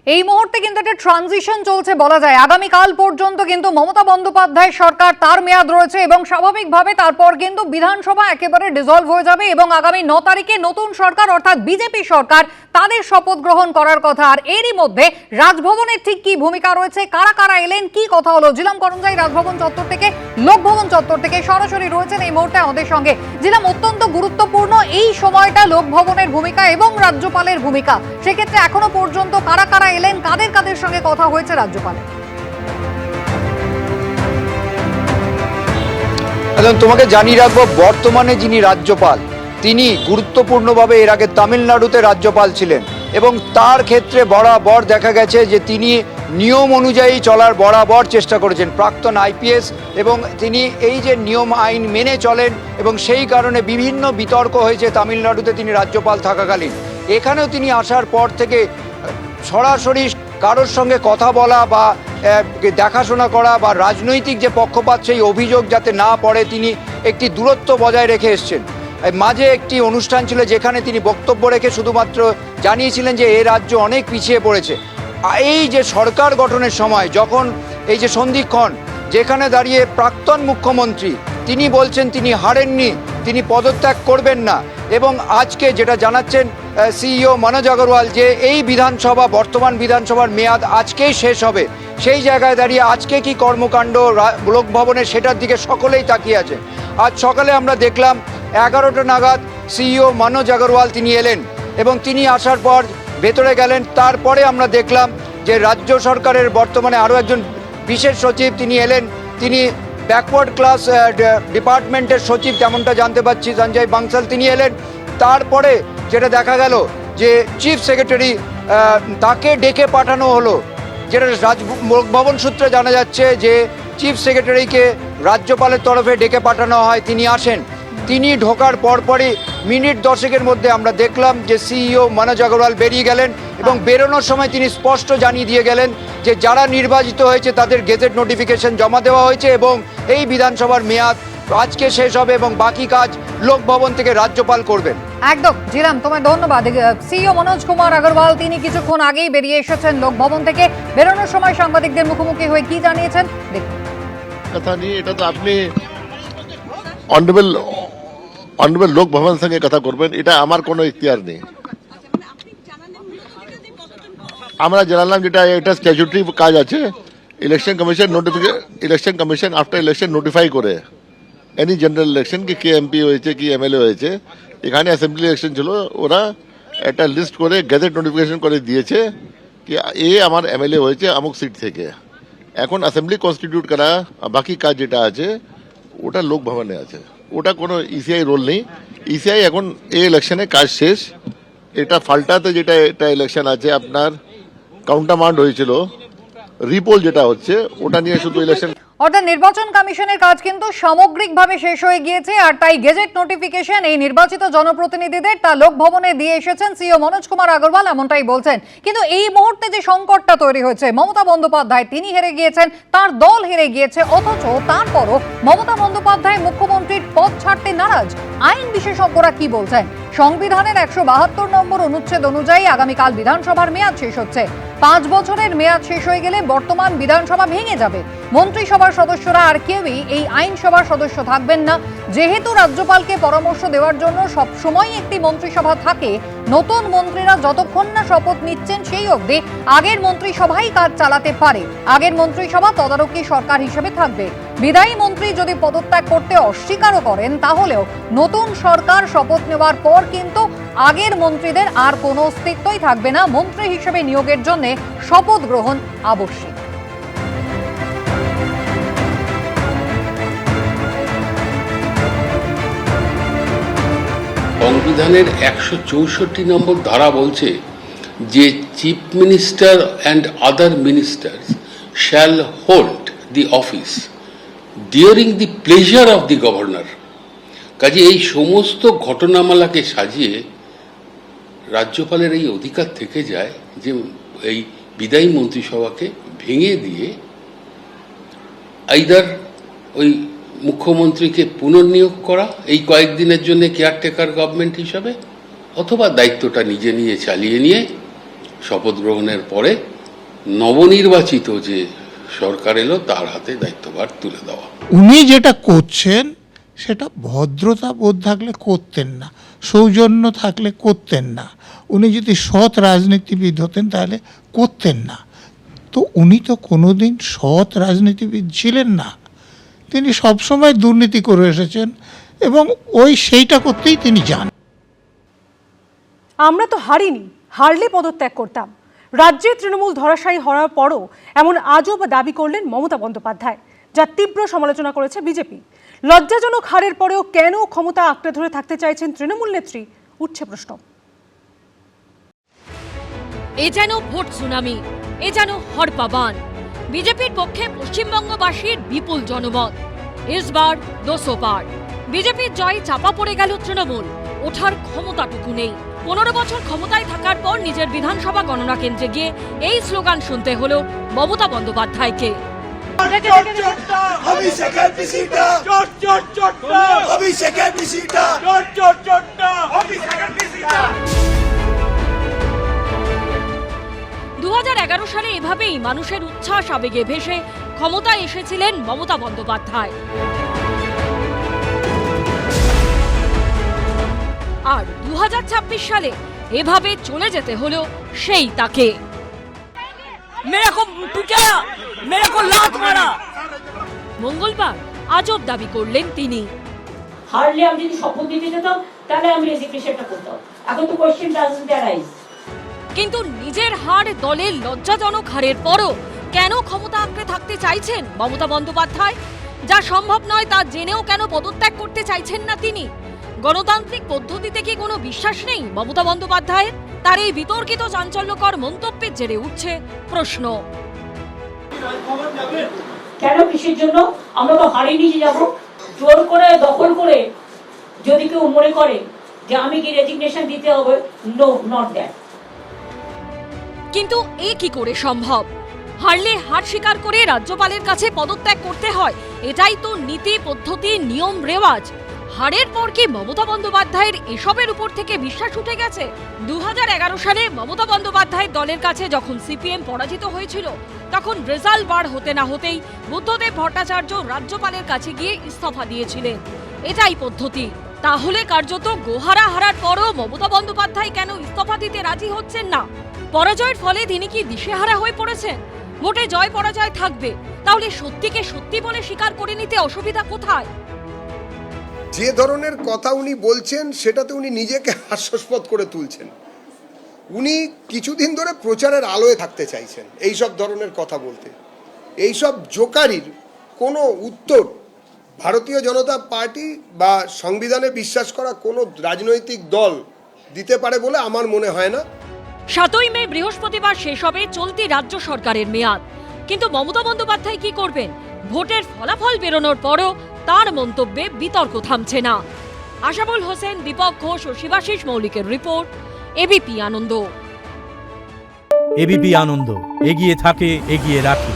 এই মুহূর্তে কিন্তু একটা ট্রানজিশন চলছে বলা যায়। আগামীকাল পর্যন্ত কিন্তু মমতা বন্দ্যোপাধ্যায় সরকার তার মেয়াদ রয়েছে এবং স্বাভাবিকভাবে তারপর কিন্তু বিধানসভা একেবারে ডিসলভ হয়ে যাবে এবং আগামী 9 তারিখে নতুন সরকার অর্থাৎ বিজেপি সরকার তাদের শপথ গ্রহণ করার কথা। আর এরই মধ্যে রাজভবনের ঠিক কি ভূমিকা রয়েছে, কারা কারা এলেন, কি কথা হলো, জিলাম করঞ্জাই রাজভবন চত্বর থেকে, লোকভবন চত্বর থেকে সরাসরি রয়েছেন এই মুহূর্তে আমাদের সঙ্গে। জিলাম, অত্যন্ত গুরুত্বপূর্ণ এই সময়টা লোকভবনের ভূমিকা এবং রাজ্যপালের ভূমিকা, সেক্ষেত্রে এখনো পর্যন্ত কারা কারা এলেন, কাদের কাদের সঙ্গে কথা হয়েছে রাজ্যপালের? তোমাকে জানিয়ে রাখবো, বর্তমানে যিনি রাজ্যপাল তিনি গুরুত্বপূর্ণভাবে এর আগে তামিলনাড়ুতে রাজ্যপাল ছিলেন এবং তার ক্ষেত্রে বরাবর দেখা গেছে যে তিনি নিয়ম অনুযায়ী চলার বরাবর চেষ্টা করেছেন। প্রাক্তন আইপিএস এবং তিনি এই যে নিয়ম আইন মেনে চলেন এবং সেই কারণে বিভিন্ন বিতর্ক হয়েছে তামিলনাড়ুতে তিনি রাজ্যপাল থাকাকালীন। এখানেও তিনি আসার পর থেকে সরাসরি কারোর সঙ্গে কথা বলা বা দেখাশোনা করা বা রাজনৈতিক যে পক্ষপাত সেই অভিযোগ যাতে না পড়ে তিনি একটি দূরত্ব বজায় রেখে এসছেন। মাঝে একটি অনুষ্ঠান ছিল যেখানে তিনি বক্তব্য রেখে শুধুমাত্র জানিয়েছিলেন যে এ রাজ্য অনেক পিছিয়ে পড়েছে। এই যে সরকার গঠনের সময় যখন এই যে সন্ধিক্ষণ যেখানে দাঁড়িয়ে প্রাক্তন মুখ্যমন্ত্রী তিনি বলছেন তিনি হারেননি, তিনি পদত্যাগ করবেন না এবং আজকে যেটা জানাচ্ছেন সিইও মনোজ আগরওয়াল যে এই বিধানসভা বর্তমান বিধানসভার মেয়াদ আজকেই শেষ হবে, সেই জায়গায় দাঁড়িয়ে আজকে কি কর্মকাণ্ড লোকভবনে সেটার দিকে সকলেই তাকিয়ে আছে। আজ সকালে আমরা দেখলাম 11টা নাগাদ সিইও মনোজ আগরওয়াল তিনি এলেন এবং তিনি আসার পর ভেতরে গেলেন। তারপরে আমরা দেখলাম যে রাজ্য সরকারের বর্তমানে আরও একজন বিশেষ সচিব তিনি এলেন, তিনি ব্যাকওয়ার্ড ক্লাস ডিপার্টমেন্টের সচিব তেমনটা জানতে পারছি সঞ্জয় বাংসাল তিনি এলেন। তারপরে যেটা দেখা গেল যে চিফ সেক্রেটারি তাকে ডেকে পাঠানো হলো, যেটা ভবন সূত্রে জানা যাচ্ছে যে চিফ সেক্রেটারিকে রাজ্যপালের তরফে ডেকে পাঠানো হয়, তিনি আসেন। তিনি ঢোকার পরপরই মিনিট 10-এর মধ্যে আমরা দেখলাম যে সিইও মনোজ আগরওয়াল বেরিয়ে গেলেন এবং বেরোনোর সময় তিনি স্পষ্ট জানিয়ে দিয়ে গেলেন যে যারা নির্বাচিত হয়েছে তাদের গেজেট নোটিফিকেশন জমা দেওয়া হয়েছে এবং এই বিধানসভার মেয়াদ আজকে শেষ হবে এবং বাকি কাজ লোকভবন থেকে রাজ্যপাল করবেন। একদম জিলাম, তোমায় ধন্যবাদ। সিইও মনোজ কুমার আগরওয়াল তিনি কিছুক্ষণ আগেই বেরিয়ে এসেছেন লোকভবন থেকে। বেরোনোর সময় সাংবাদিকদের মুখোমুখি হয়ে কি জানিয়েছেন দেখুন। কথা নিয়ে এটা তো আপনি অনারেবল লোক ভবন সঙ্গে কথা করবেন, এটা আমার কোনো ইখতিয়ার নেই। আমরা জানালাম যেটা এটা স্ট্যাচুটরি কাজ আছে, election commission after election notify করে এনি জেনারেল ইলেকশন কি কে এমপি হয়েছে কি এমএলএ হয়েছে, এখানে অ্যাসেম্বলি ইলেকশন ছিল, ওরা একটা লিস্ট করে গেজেট নোটিফিকেশন করে দিয়েছে কি এ আমার এমএলএ হয়েছে অমুক সিট থেকে। এখন অ্যাসেম্বলি কনস্টিটিউট করা বাকি কাজ যেটা আছে ওটা লোক ভবনে আছে, ওটা কোনো ইসিআই রোল নেই। ইসিআই এখন এই ইলেকশনে কাজ শেষ। এটা ফাল্টাতে যেটা এটা ইলেকশন আছে আপনার কাউন্টারমান্ড হয়েছিল, রিপোল যেটা হচ্ছে ওটা নিয়ে শুধু ইলেকশন। অর্থাৎ নির্বাচন কমিশনের কাজ কিন্তু সামগ্রিকভাবে শেষ হয়ে গিয়েছে আর তাই গেজেট নোটিফিকেশন এই নির্বাচিত জনপ্রতিনিধিদের তা লোকভবনে দিয়ে এসেছেন সিইও মনোজ কুমার আগরওয়াল, এমনটাই বলছেন। কিন্তু এই মুহূর্তে যে সংকটটা তৈরি হয়েছে, মমতা বন্দ্যোপাধ্যায় তিনি হেরে গিয়েছেন, তার দল হেরে গিয়েছে, অথচ তারপরও মমতা বন্দ্যোপাধ্যায় মুখ্যমন্ত্রীর পদ ছাড়তে নারাজ। আইন বিশেষজ্ঞরা কি বলছেন? সংবিধানের 172 নম্বর অনুচ্ছেদ অনুযায়ী আগামীকাল বিধানসভার মেয়াদ শেষ হচ্ছে। 5 বছরের মেয়াদ শেষ হয়ে গেলে বর্তমান বিধানসভা ভেঙে যাবে। মন্ত্রিসভার সদস্যরা আর কেউই এই আইনসভার সদস্য থাকবেন না। যেহেতু রাজ্যপালকে পরামর্শ দেওয়ার জন্য সবসময় একটি মন্ত্রিসভা থাকে, নতুন মন্ত্রীরা যতক্ষণ না শপথ নিচ্ছেন সেই অবধি আগের মন্ত্রিসভাই কাজ চালাতে পারে। আগের মন্ত্রিসভা তদারকি সরকার হিসেবে থাকবে। বিদায়ী মন্ত্রী যদি পদত্যাগ করতে অস্বীকারও করেন তাহলেও নতুন সরকার শপথ নেওয়ার পর কিন্তু আগের মন্ত্রীদের আর কোনো অস্তিত্বই থাকবে না। মন্ত্রী হিসেবে নিয়োগের জন্য শপথ গ্রহণ আবশ্যক। সংবিধানের 164 নম্বর ধারা বলছে যে chief minister and other ministers shall hold the office during the pleasure of the governor. কাজে এই সমস্ত ঘটনামালাকে সাজিয়ে রাজ্যপালের এই অধিকার থেকে যায় যে এই বিদায়ী মন্ত্রিসভাকে ভেঙে দিয়ে আইদার ওই মুখ্যমন্ত্রীকে পুনর্নিয়োগ করা এই কয়েকদিনের জন্য কেয়ারটেকার গভর্নমেন্ট হিসাবে, অথবা দায়িত্বটা নিজে নিয়ে চালিয়ে নিয়ে শপথ গ্রহণের পরে নবনির্বাচিত যে সরকার এলো তার হাতে দায়িত্বভার তুলে দেওয়া। উনি যেটা করছেন সেটা ভদ্রতা বোধ থাকলে করতেন না, সৌজন্য থাকলে করতেন না। উনি যদি সৎ রাজনীতিবিদ হতেন তাহলে করতেন না। তো উনি তো কোনোদিন সৎ রাজনীতিবিদ ছিলেন না, তিনি সবসময় দুর্নীতি করে এসেছেন এবং সেইটা করতেই তিনি যান। আমরা তো হারিনি, হারলে পদত্যাগ করতাম। রাজ্যে তৃণমূল ধরাশায়ী হওয়ার পরও এমন আজব দাবি করলেন মমতা বন্দ্যোপাধ্যায়, যা তীব্র সমালোচনা করেছে বিজেপি। লজ্জাজনক হারের পরেও কেন ক্ষমতা আঁকড়ে ধরে থাকতে চাইছেন তৃণমূল নেত্রী, উঠছে প্রশ্ন। এ যেন ভোট সুনামি, এ যেন হড়পাবান। বিজেপির পক্ষে পশ্চিমবঙ্গবাসীর বিপুল জনমত। ইসবার 200 পার। বিজেপির জয় চাপা পড়ে গেল তৃণমূল, ওঠার ক্ষমতাটুকু নেই। 15 বছর ক্ষমতায় থাকার পর নিজের বিধানসভা গণনা কেন্দ্রে গিয়ে এই স্লোগান শুনতে হলো মমতা বন্দ্যোপাধ্যায়কে। অভিষেকের পিসিটা চট চট চট অভিষেকের পিসিটা চট চট চট অভিষেকের পিসিটা। 2011 সালে এভাবেই মানুষের উচ্ছ্বাস আবেগে ভেসে ক্ষমতায় এসেছিলেন মমতা বন্দ্যোপাধ্যায়। আর 2026 সালে এভাবে চলে যেতে হলো সেই তাকে। মঙ্গলবার আজব দাবি করলেন তিনি। হারলে আমি যদি শপথ দিতে যেতাম তাহলে আমি রেজিগনেশনটা করতাম। এখন তো কোশ্চেন ডাজন্ট অ্যারাইজ। কিন্তু নিজের হার দলের লজ্জাজনক হারের পরও কেন ক্ষমতা আঁকড়ে থাকতে চাইছেন মমতা বন্দ্যোপাধ্যায়? যা সম্ভব নয় তা জেনেও কেন পদত্যাগ করতে চাইছেন না তিনি? গণতান্ত্রিক পদ্ধতিতে কি কোনো বিশ্বাস নেই মমতা বন্দ্যোপাধ্যায়ের? তার এই বিতর্কিত চাঞ্চল্যকর মন্তব্যের জেরে উঠছে প্রশ্ন। কেন, কিসের জন্য? আমরা তো হারিনি যে যাবো। জোর করে দখল করে যদি কেউ মনে করে যে আমি কি রেজিগনেশন দিতে হবে, নো, নট দ্যাট। কিন্তু এ কি করে সম্ভব? হারলে হার স্বীকার করে রাজ্যপালের কাছে পদত্যাগ করতে হয়, এটাই তো নীতি, পদ্ধতি, নিয়ম, রেওয়াজ। হারের পর কি মমতা বন্দ্যোপাধ্যায়ের এসবের উপর থেকে বিশ্বাস উঠে গেছে? 2011 সালে মমতা বন্দ্যোপাধ্যায়ের দলের কাছে যখন সিপিএম পরাজিত হয়েছিল, তখন রেজাল্ট বার হতে না হতেই বুদ্ধদেব ভট্টাচার্য রাজ্যপালের কাছে গিয়ে ইস্তফা দিয়েছিলেন। এটাই পদ্ধতি। তাহলে কার্যত গোহারা হারার পরও মমতা বন্দ্যোপাধ্যায় কেন ইস্তফা দিতে রাজি হচ্ছেন না? পরাজয়ের ফলে তিনি কি দিশেহারা হয়ে পড়েছেন? ভোটে জয় পরাজয় থাকবে, তাহলে সত্যিকে সত্যি বলে স্বীকার করে নিতে অসুবিধা কোথায়? যে ধরনের কথা উনি বলছেন সেটাতে উনি নিজেকে হাস্যাস্পদ করে তুলছেন। উনি কিছুদিন ধরে প্রচারের আলোয় থাকতে চাইছেন এইসব ধরনের কথা বলতে। এইসব জোকারির কোনো উত্তর ভারতীয় জনতা পার্টি বা সংবিধানে বিশ্বাস করা কোনো রাজনৈতিক দল দিতে পারে বলে আমার মনে হয় না। 7ই মে বৃহস্পতিবার শেষ হবে চলতি রাজ্য সরকারের মেয়াদ। কিন্তু মমতা বন্দ্যোপাধ্যায় কি করবেন? ভোটের ফলাফল বেরোনোর পরও তার মন্তব্যে বিতর্ক থামছে না। আশাবুল হোসেন, দীপক ঘোষ ও শিবাশিস মৌলিকের রিপোর্ট, এবিপি আনন্দ। এবিপি আনন্দ, এগিয়ে থাকে, এগিয়ে রাখে।